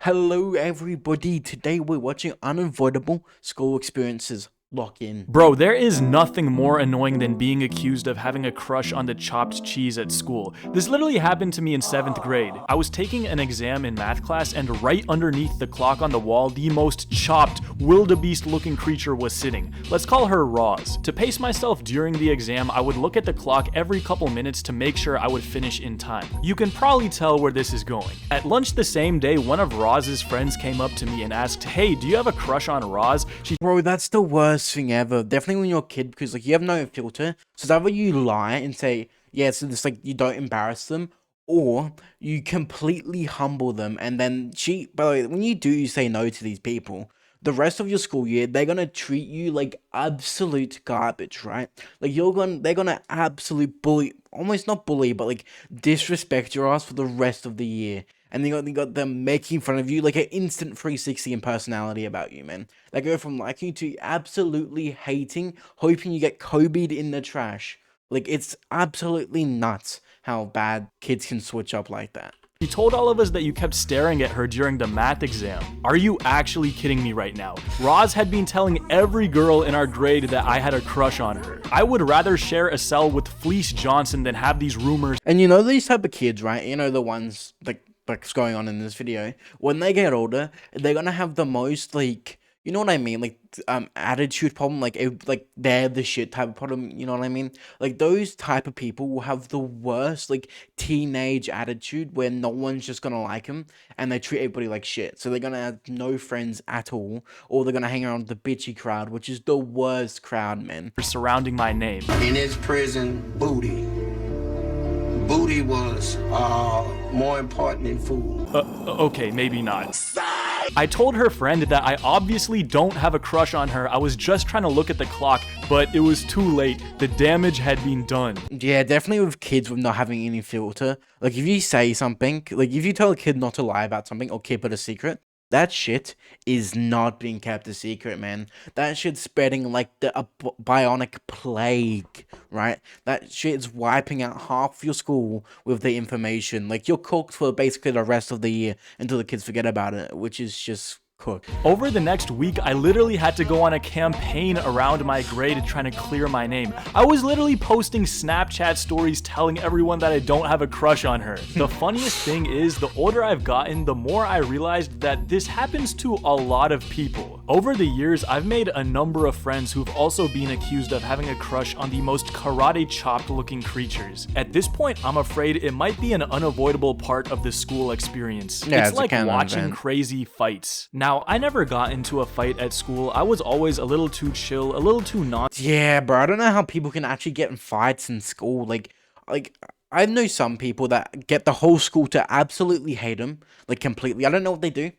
Hello everybody, today we're watching Unavoidable School Experiences Lock In. Bro, there is nothing more annoying than being accused of having a crush on the chopped cheese at school. This literally happened to me in 7th grade. I was taking an exam in math class, and right underneath the clock on the wall, the most chopped, wildebeest looking creature was sitting. Let's call her Roz. To pace myself during the exam, I would look at the clock every couple minutes to make sure I would finish in time. You can probably tell where this is going. At lunch the same day, one of Roz's friends came up to me and asked, "Hey, do you have a crush on Roz?" Bro, that's the worst thing ever. Definitely when you're a kid, because like you have no filter. So it's either you lie and say, yeah, so it's like you don't embarrass them, or you completely humble them. And then by the way, when you do say no to these people, the rest of your school year, they're gonna treat you like absolute garbage, right? Like they're gonna absolute bully, almost not bully, but like disrespect your ass for the rest of the year. And they got them making fun of you, like an instant 360 in personality about you, man. They go from liking you to absolutely hating, hoping you get Kobe'd in the trash. Like, it's absolutely nuts how bad kids can switch up like that. She told all of us that you kept staring at her during the math exam. Are you actually kidding me right now? Roz had been telling every girl in our grade that I had a crush on her. I would rather share a cell with Fleece Johnson than have these rumors. And you know these type of kids, right? You know the ones like's going on in this video. When they get older, they're gonna have the most like, you know what I mean, like attitude problem, like they're the shit type of problem. You know what I mean? Like those type of people will have the worst like teenage attitude where no one's just gonna like them and they treat everybody like shit. So they're gonna have no friends at all, or they're gonna hang around with the bitchy crowd, which is the worst crowd, man. Surrounding my name. In his prison, booty. Booty was more important than food. Okay, maybe not. I told her friend that I obviously don't have a crush on her. I was just trying to look at the clock, but it was too late. The damage had been done. Yeah, definitely with kids with not having any filter. Like if you say something, like if you tell a kid not to lie about something or keep it a secret, that shit is not being kept a secret, man. That shit's spreading like a bionic plague, right? That shit's wiping out half your school with the information. Like, you're cooked for basically the rest of the year until the kids forget about it, which is just cooked. Over the next week, I literally had to go on a campaign around my grade trying to clear my name. I was literally posting Snapchat stories telling everyone that I don't have a crush on her. The funniest thing is, the older I've gotten, the more I realized that this happens to a lot of people. Over the years, I've made a number of friends who've also been accused of having a crush on the most karate chopped looking creatures. At this point, I'm afraid it might be an unavoidable part of the school experience. Yeah, it's like watching event. crazy fights. Now, I never got into a fight at school. I was always a little too chill, a little too Yeah, bro, I don't know how people can actually get in fights in school. Like I know some people that get the whole school to absolutely hate them, like completely. I don't know what they do,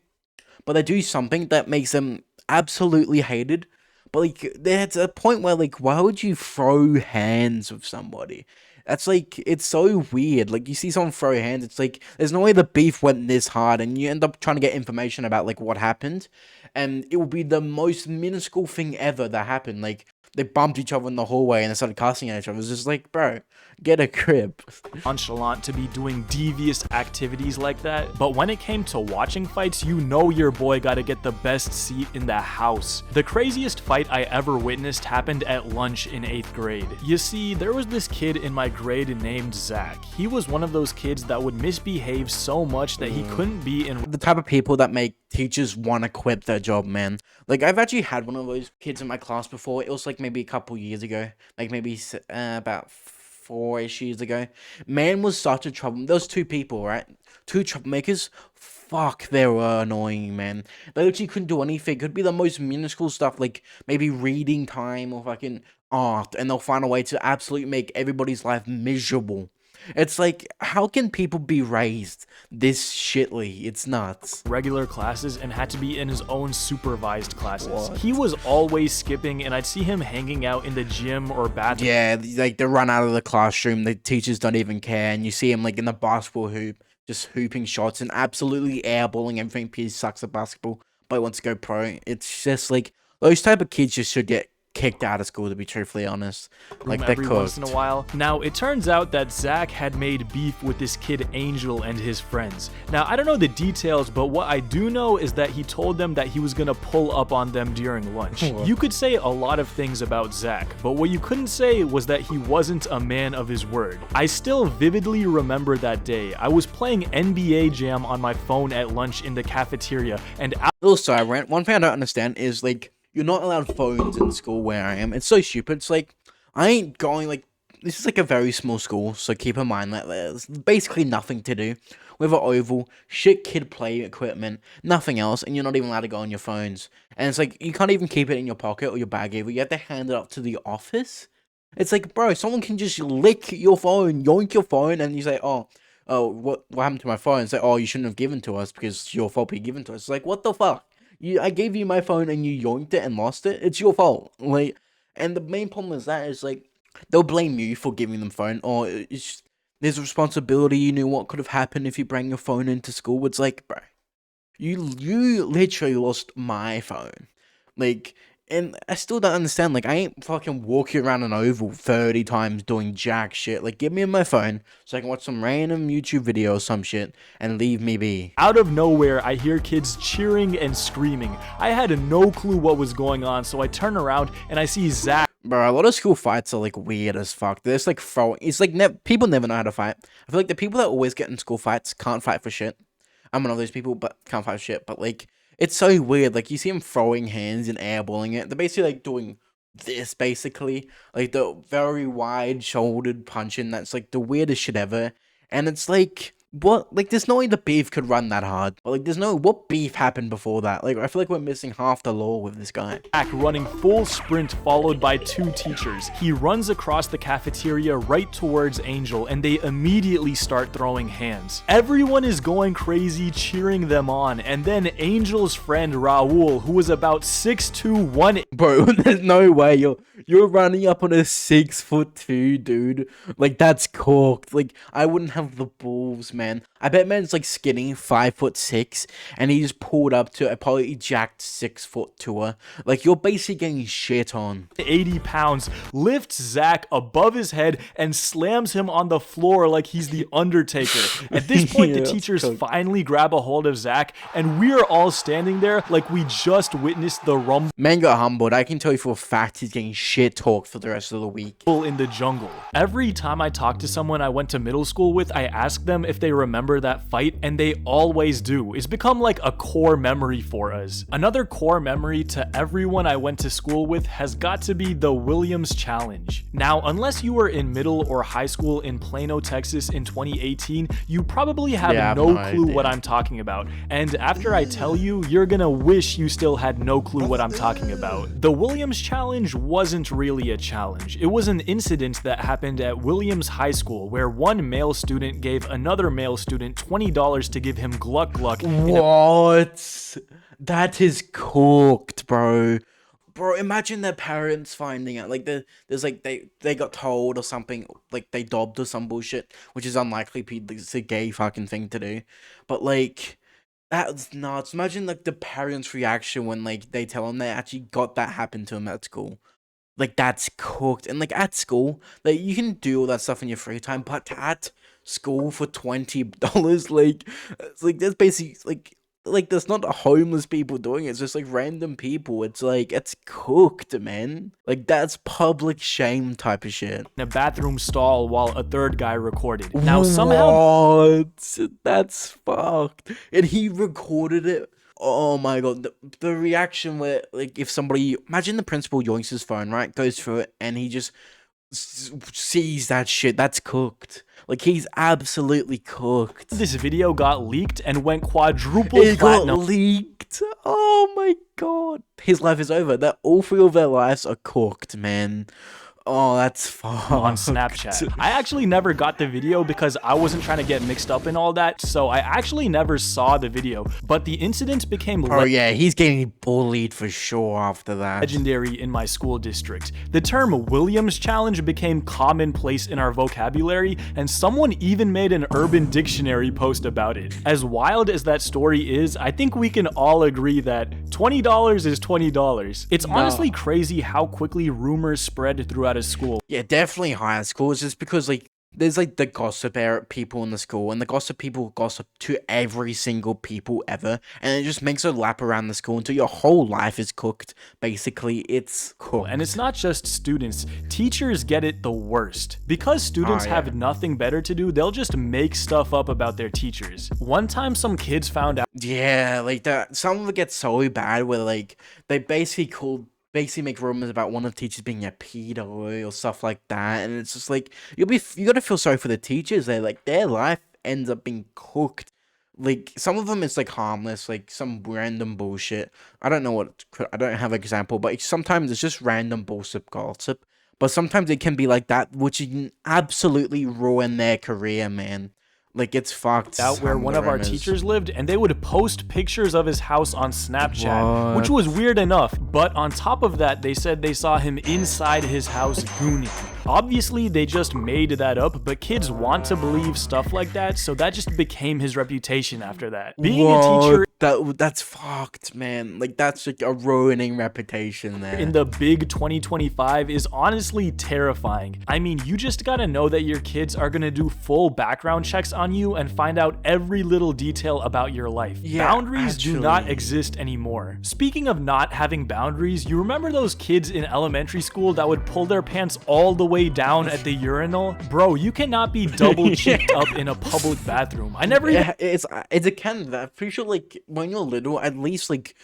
but they do something that makes them absolutely hated. But like, there's a point where like, why would you throw hands with somebody? That's like, it's so weird. Like, you see someone throw hands, it's like, there's no way the beef went this hard, and you end up trying to get information about like what happened, and it will be the most minuscule thing ever that happened. Like, they bumped each other in the hallway and they started cussing at each other. It's just like, bro, get a grip. nonchalant to be doing devious activities like that. But when it came to watching fights, you know your boy gotta get the best seat in the house. The craziest fight I ever witnessed happened at lunch in 8th grade. You see, there was this kid in my grade named Zach. He was one of those kids that would misbehave so much that he couldn't be in The type of people that make teachers want to quit their job, man. Like, I've actually had one of those kids in my class before. It was like maybe a couple years ago, like maybe about 4-ish years ago. Man was such a trouble. There was two people, right? Two troublemakers. Fuck, they were annoying, man. They literally couldn't do anything. It could be the most minuscule stuff, like maybe reading time or fucking art, and they'll find a way to absolutely make everybody's life miserable. It's like, how can people be raised this shitly? It's nuts. regular classes and had to be in his own supervised classes. What? He was always skipping, and I'd see him hanging out in the gym or bathroom. Yeah, like they run out of the classroom, the teachers don't even care, and you see him like in the basketball hoop, just hooping shots and absolutely airballing everything because he sucks at basketball, but he wants to go pro. It's just like, those type of kids just should get kicked out of school, to be truthfully honest. Like, they're every once in a cooked. while. Now, it turns out that Zach had made beef with this kid Angel and his friends. Now, I don't know the details, but what I do know is that he told them that he was gonna pull up on them during lunch. You could say a lot of things about Zach, but what you couldn't say was that he wasn't a man of his word. I still vividly remember that day. I was playing NBA Jam on my phone at lunch in the cafeteria, and Little side rant. One thing I don't understand is, like, you're not allowed phones in school where I am. It's so stupid. It's like, I ain't going, like, this is like a very small school, so keep in mind that there's basically nothing to do. We have an oval, shit kid play equipment, nothing else, and you're not even allowed to go on your phones. And it's like, you can't even keep it in your pocket or your bag either. You have to hand it up to the office. It's like, bro, someone can just lick your phone, yoink your phone, and you say, oh, what happened to my phone? It's like, oh, you shouldn't have given to us because it's your fault you given to us. It's like, what the fuck? I gave you my phone and you yoinked it and lost it. It's your fault. Like, and the main problem is that is like they'll blame you for giving them phone, or there's a responsibility. You knew what could have happened if you bring your phone into school. It's like, bro, you literally lost my phone. Like, and I still don't understand. Like, I ain't fucking walking around an oval 30 times doing jack shit. Like, give me my phone so I can watch some random YouTube video or some shit and leave me be. out of nowhere, I hear kids cheering and screaming. I had no clue what was going on, so I turn around and I see Zach. Bro, a lot of school fights are like weird as fuck. There's like throwing. It's like people never know how to fight. I feel like the people that always get in school fights can't fight for shit. I'm one of those people, but can't fight for shit. But like, it's so weird. Like, you see them throwing hands and airballing it. They're basically like doing this, basically. Like the very wide shouldered punching. That's like the weirdest shit ever. And it's like, what? Like, there's no way the beef could run that hard. But like, there's no, what beef happened before that? Like, I feel like we're missing half the lore with this guy. Running full sprint followed by two teachers. He runs across the cafeteria right towards Angel and they immediately start throwing hands. Everyone is going crazy cheering them on, and then Angel's friend Raul, who was about 6'2", Bro, there's no way you're running up on a 6'2" dude. Like, that's cooked. Like, I wouldn't have the balls, man. I bet man's like skinny, 5'6", and he just pulled up to a probably jacked 6'2" tour. Like, you're basically getting shit on. 80 pounds, lifts Zach above his head and slams him on the floor like he's the Undertaker. At this point, Yeah, the teachers finally grab a hold of Zach, and we're all standing there like we just witnessed the rumble Man got humbled. I can tell you for a fact he's getting shit talked for the rest of the week. in the jungle. Every time I talk to someone I went to middle school with, I ask them if they remember that fight, and they always do. It's become like a core memory for us. Another core memory to everyone I went to school with has got to be the Williams Challenge. Now, unless you were in middle or high school in Plano, Texas in 2018, you probably have Yeah, I have no no clue idea. what I'm talking about. And after I tell you, you're gonna wish you still had no clue what I'm talking about. The Williams Challenge wasn't really a challenge. It was an incident that happened at Williams High School where one male student gave another male student $20 to give him Gluck Gluck. What? That is cooked, bro. Bro, imagine their parents finding out. Like, there's like they got told or something, like they dobbed or some bullshit, which is unlikely. It's a gay fucking thing to do. But like, that's nuts. Imagine like the parents' reaction when like they tell them they actually got that happen to them at school. Like, that's cooked. And like at school, like you can do all that stuff in your free time, but at school for $20, like it's like there's basically like there's not homeless people doing it, it's just like random people. It's like, it's cooked, man. Like, that's public shame type of shit. In a bathroom stall while a third guy recorded. Now somehow What? That's fucked. And he recorded it. Oh my god, the reaction where, like, if somebody, imagine the principal yoinks his phone, right, goes through it, and he just sees that shit. That's cooked. Like, he's absolutely cooked. this video got leaked and went quadruple It got platinum. leaked. Oh my god. His life is over. That all three of their lives are cooked, man. Oh, that's fucked. On Snapchat. I actually never got the video because I wasn't trying to get mixed up in all that, so I actually never saw the video, but the incident became Oh yeah, he's getting bullied for sure after that. legendary in my school district. The term Williams Challenge became commonplace in our vocabulary, and someone even made an Urban Dictionary post about it. As wild as that story is, I think we can all agree that $20 is $20. It's honestly crazy how quickly rumors spread throughout a school. Yeah, definitely higher schools, just because like there's like the gossip people in the school, and the gossip people gossip to every single people ever, and it just makes a lap around the school until your whole life is cooked. Basically, it's cooked. And it's not just students, teachers get it the worst. Because students have nothing better to do, they'll just make stuff up about their teachers. One time some kids found out Yeah, like that. Some of it gets so bad where like they basically make rumors about one of the teachers being a pedo or stuff like that, and it's just like you gotta feel sorry for the teachers. They like their life ends up being cooked. Like some of them it's like harmless, like some random bullshit. I don't have an example, but sometimes it's just random bullshit gossip. But sometimes it can be like that, which can absolutely ruin their career, man. Like it's fucked. out where one of our teachers lived, and they would post pictures of his house on Snapchat, which was weird enough. But on top of that, they said they saw him inside his house gooning. Obviously, they just made that up, but kids want to believe stuff like that, so that just became his reputation after that. Being a teacher That's fucked, man. Like that's like a ruining reputation there. in the big 2025 is honestly terrifying. I mean, you just gotta know that your kids are gonna do full background checks on you and find out every little detail about your life. Yeah, Boundaries do not actually. exist anymore. Speaking of not having boundaries, you remember those kids in elementary school that would pull their pants all the way down at the urinal? Bro, you cannot be double cheeked up in a public bathroom. I never even Yeah, it's a kind I'm pretty sure like when you're little, at least like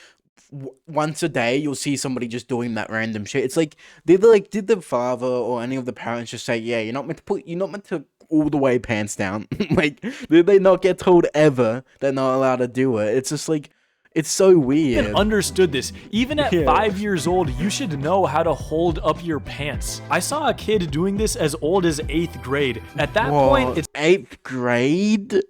once a day you'll see somebody just doing that random shit. It's like did the father or any of the parents just say, yeah, you're not meant to all the way pants down? Like did they not get told ever they're not allowed to do it? It's just like it's so weird. understood this. Even at 5 years old, you should know how to hold up your pants. I saw a kid doing this as old as 8th grade. At that point, it's 8th grade.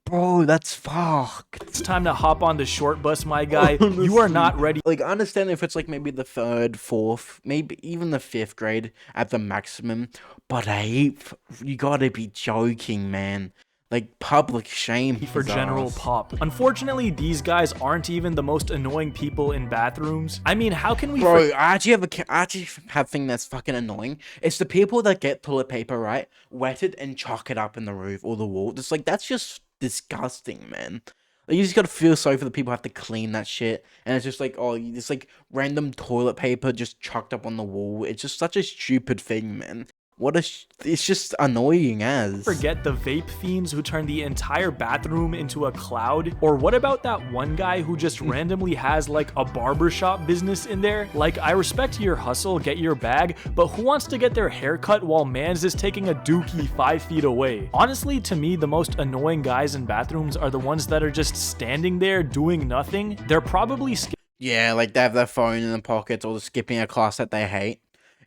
Bro, that's fucked. time to hop on the short bus, my guy. You are not ready. Like, I understand if it's like maybe the 3rd, 4th, maybe even the 5th grade at the maximum, but 8th, you gotta be joking, man. Like, public shame For general pop. Unfortunately, these guys aren't even the most annoying people in bathrooms. I mean, how can we Bro, I actually have a thing that's fucking annoying. It's the people that get toilet paper, right, wet it and chalk it up in the roof or the wall. It's like, that's just disgusting, man. Like, you just gotta feel sorry for the people who have to clean that shit. And it's just like, oh, it's like random toilet paper just chucked up on the wall. It's just such a stupid thing, man. It's just annoying as. forget the vape fiends who turn the entire bathroom into a cloud? Or what about that one guy who just randomly has like a barbershop business in there? Like, I respect your hustle, get your bag, but who wants to get their hair cut while mans is taking a dookie 5 feet away? Honestly, to me, the most annoying guys in bathrooms are the ones that are just standing there doing nothing. They're probably Yeah, like they have their phone in their pockets or they're skipping a class that they hate.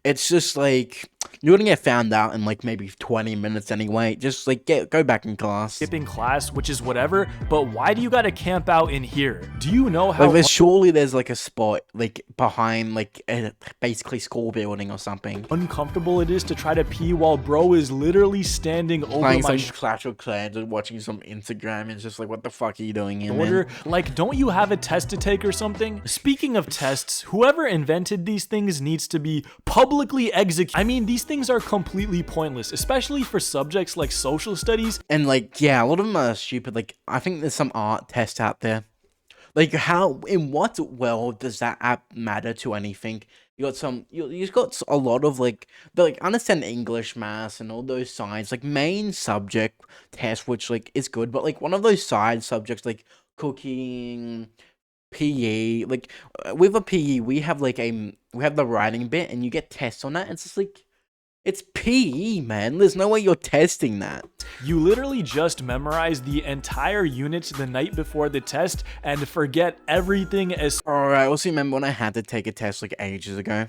It's just like you're gonna get found out in like maybe 20 minutes anyway. Just like go back in class. skipping class, which is whatever, but why do you gotta camp out in here? Do you know how Like surely there's like a spot like behind like a basically school building or something. uncomfortable it is to try to pee while bro is literally standing over Playing my some Clash of Clans and watching some Instagram. And it's just like, what the fuck are you doing here, shoulder? man? Like, don't you have a test to take or something? Speaking of tests, whoever invented these things needs to be publicly executed. I mean, these things are completely pointless, especially for subjects like social studies. And like, yeah, a lot of them are stupid. Like, I think there's some art test out there. Like, in what world does that app matter to anything? You've got a lot of like, understand English, maths, and all those science, like main subject tests, which like is good, but like one of those side subjects like cooking, PE, like with a PE, we have the writing bit, and you get tests on that. And it's just like, it's PE, man. There's no way you're testing that. You literally just memorize the entire unit the night before the test and forget everything as Alright, I also remember when I had to take a test like ages ago.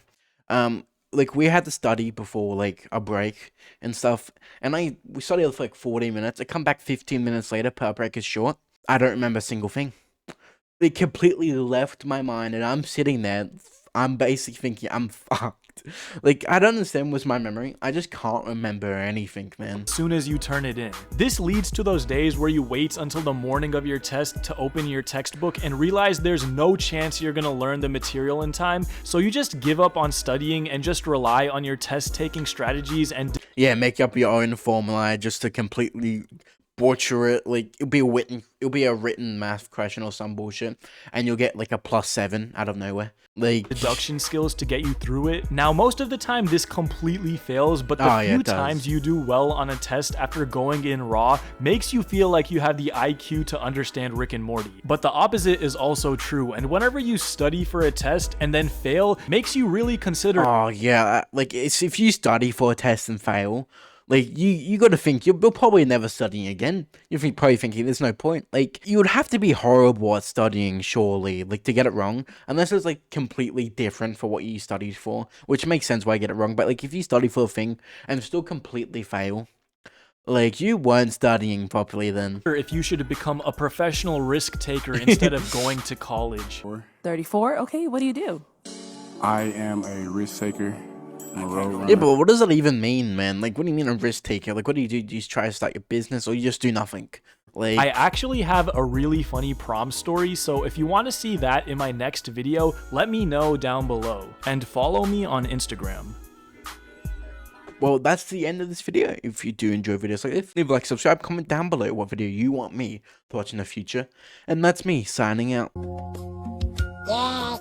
like we had to study before like a break and stuff, and we studied for like 40 minutes. I come back 15 minutes later, per break is short. I don't remember a single thing. It completely left my mind, and I'm sitting there. I'm basically thinking I'm fucked. Like, I don't understand what's my memory. I just can't remember anything, man. As soon as you turn it in. This leads to those days where you wait until the morning of your test to open your textbook and realize there's no chance you're gonna learn the material in time, so you just give up on studying and just rely on your test-taking strategies and Yeah, make up your own formula just to completely butcher it. Like, it'll be a written math question or some bullshit, and you'll get like a +7 out of nowhere. Like, deduction skills to get you through it. Now, most of the time this completely fails, but the Oh, yeah, few it does. times you do well on a test after going in raw makes you feel like you have the IQ to understand Rick and Morty. But the opposite is also true, and whenever you study for a test and then fail, makes you really consider oh yeah, like if you study for a test and fail, like you got to think you're probably never studying again. Probably thinking there's no point. Like, you would have to be horrible at studying, surely, like to get it wrong, unless it's like completely different for what you studied for, which makes sense why I get it wrong. But like, if you study for a thing and still completely fail, like, you weren't studying properly then. if you should become a professional risk taker instead of going to college. 34? Okay, what do you do? I am a risk taker. I'm a road runner. Yeah, but what does it even mean, man? Like, what do you mean a risk taker? Like, what do? Do you just try to start your business, or you just do nothing? Like, I actually have a really funny prom story, so if you want to see that in my next video, let me know down below. And follow me on Instagram. well, that's the end of this video. If you do enjoy videos like this, leave a like, subscribe, comment down below what video you want me to watch in the future. And that's me signing out. Yeah.